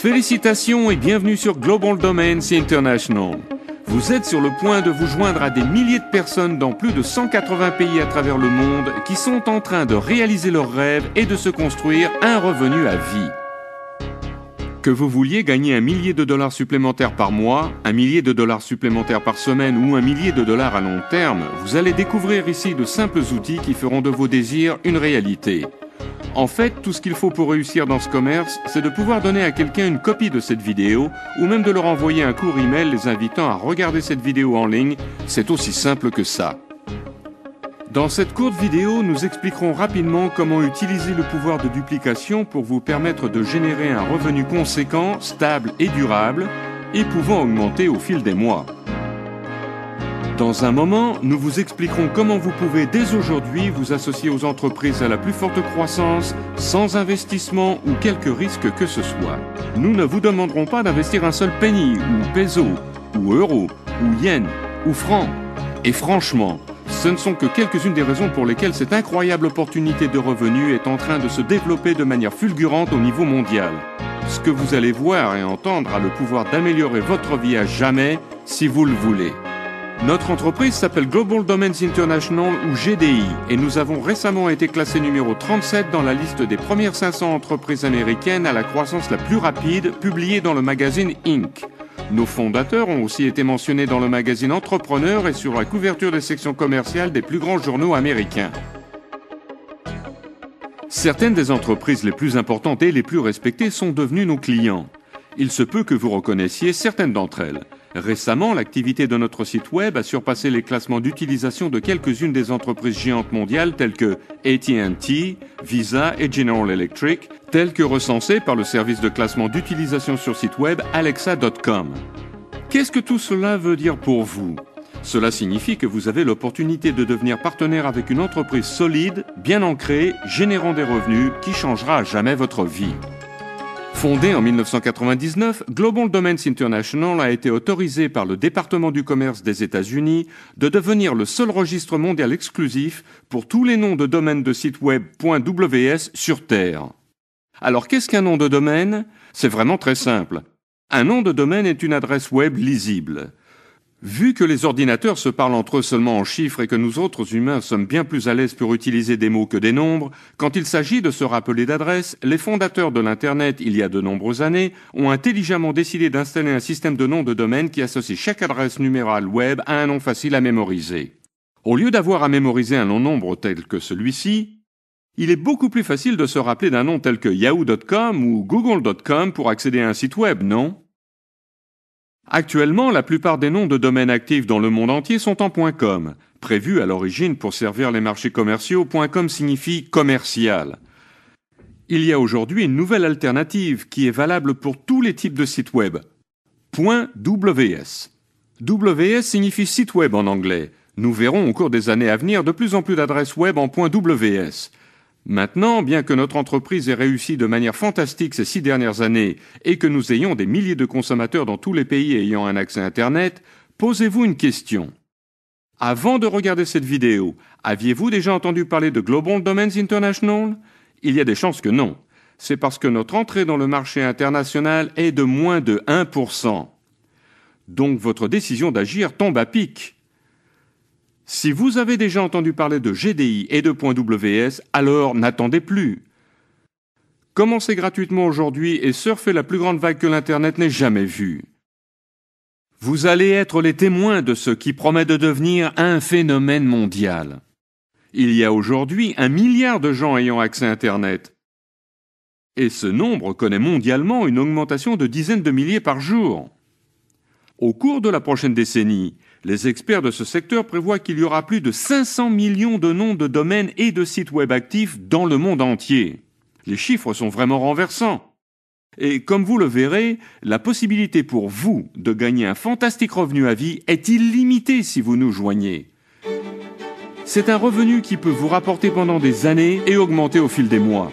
Félicitations et bienvenue sur Global Domains International. Vous êtes sur le point de vous joindre à des milliers de personnes dans plus de 180 pays à travers le monde qui sont en train de réaliser leurs rêves et de se construire un revenu à vie. Que vous vouliez gagner $1 millier supplémentaires par mois, $1 millier supplémentaires par semaine ou $1 millier à long terme, vous allez découvrir ici de simples outils qui feront de vos désirs une réalité. En fait, tout ce qu'il faut pour réussir dans ce commerce, c'est de pouvoir donner à quelqu'un une copie de cette vidéo ou même de leur envoyer un court email les invitant à regarder cette vidéo en ligne. C'est aussi simple que ça. Dans cette courte vidéo, nous expliquerons rapidement comment utiliser le pouvoir de duplication pour vous permettre de générer un revenu conséquent, stable et durable, et pouvant augmenter au fil des mois. Dans un moment, nous vous expliquerons comment vous pouvez dès aujourd'hui vous associer aux entreprises à la plus forte croissance, sans investissement ou quelque risque que ce soit. Nous ne vous demanderons pas d'investir un seul penny, ou peso, ou euro, ou yen, ou franc. Et franchement, ce ne sont que quelques-unes des raisons pour lesquelles cette incroyable opportunité de revenus est en train de se développer de manière fulgurante au niveau mondial. Ce que vous allez voir et entendre a le pouvoir d'améliorer votre vie à jamais, si vous le voulez. Notre entreprise s'appelle Global Domains International ou GDI et nous avons récemment été classés numéro 37 dans la liste des premières 500 entreprises américaines à la croissance la plus rapide publiée dans le magazine Inc. Nos fondateurs ont aussi été mentionnés dans le magazine Entrepreneur et sur la couverture des sections commerciales des plus grands journaux américains. Certaines des entreprises les plus importantes et les plus respectées sont devenues nos clients. Il se peut que vous reconnaissiez certaines d'entre elles. Récemment, l'activité de notre site web a surpassé les classements d'utilisation de quelques-unes des entreprises géantes mondiales telles que AT&T, Visa et General Electric, telles que recensées par le service de classement d'utilisation sur site web Alexa.com. Qu'est-ce que tout cela veut dire pour vous ? Cela signifie que vous avez l'opportunité de devenir partenaire avec une entreprise solide, bien ancrée, générant des revenus qui changera à jamais votre vie. Fondé en 1999, Global Domains International a été autorisé par le département du commerce des États-Unis de devenir le seul registre mondial exclusif pour tous les noms de domaines de sites web .ws sur Terre. Alors qu'est-ce qu'un nom de domaine ? C'est vraiment très simple. Un nom de domaine est une adresse web lisible. Vu que les ordinateurs se parlent entre eux seulement en chiffres et que nous autres humains sommes bien plus à l'aise pour utiliser des mots que des nombres, quand il s'agit de se rappeler d'adresses, les fondateurs de l'Internet, il y a de nombreuses années, ont intelligemment décidé d'installer un système de noms de domaine qui associe chaque adresse numérale web à un nom facile à mémoriser. Au lieu d'avoir à mémoriser un long nombre tel que celui-ci, il est beaucoup plus facile de se rappeler d'un nom tel que yahoo.com ou google.com pour accéder à un site web, non ? Actuellement, la plupart des noms de domaines actifs dans le monde entier sont en .com. Prévu à l'origine pour servir les marchés commerciaux, .com signifie commercial. Il y a aujourd'hui une nouvelle alternative qui est valable pour tous les types de sites web. .ws. WS signifie site web en anglais. Nous verrons au cours des années à venir de plus en plus d'adresses web en .ws. Maintenant, bien que notre entreprise ait réussi de manière fantastique ces 6 dernières années et que nous ayons des milliers de consommateurs dans tous les pays ayant un accès Internet, posez-vous une question. Avant de regarder cette vidéo, aviez-vous déjà entendu parler de Global Domains International ? Il y a des chances que non. C'est parce que notre entrée dans le marché international est de moins de 1%. Donc votre décision d'agir tombe à pic. Si vous avez déjà entendu parler de GDI et de .ws, alors n'attendez plus. Commencez gratuitement aujourd'hui et surfez la plus grande vague que l'Internet n'ait jamais vue. Vous allez être les témoins de ce qui promet de devenir un phénomène mondial. Il y a aujourd'hui 1 milliard de gens ayant accès à Internet. Et ce nombre connaît mondialement une augmentation de dizaines de milliers par jour. Au cours de la prochaine décennie, les experts de ce secteur prévoient qu'il y aura plus de 500 millions de noms de domaines et de sites web actifs dans le monde entier. Les chiffres sont vraiment renversants. Et comme vous le verrez, la possibilité pour vous de gagner un fantastique revenu à vie est illimitée si vous nous joignez. C'est un revenu qui peut vous rapporter pendant des années et augmenter au fil des mois.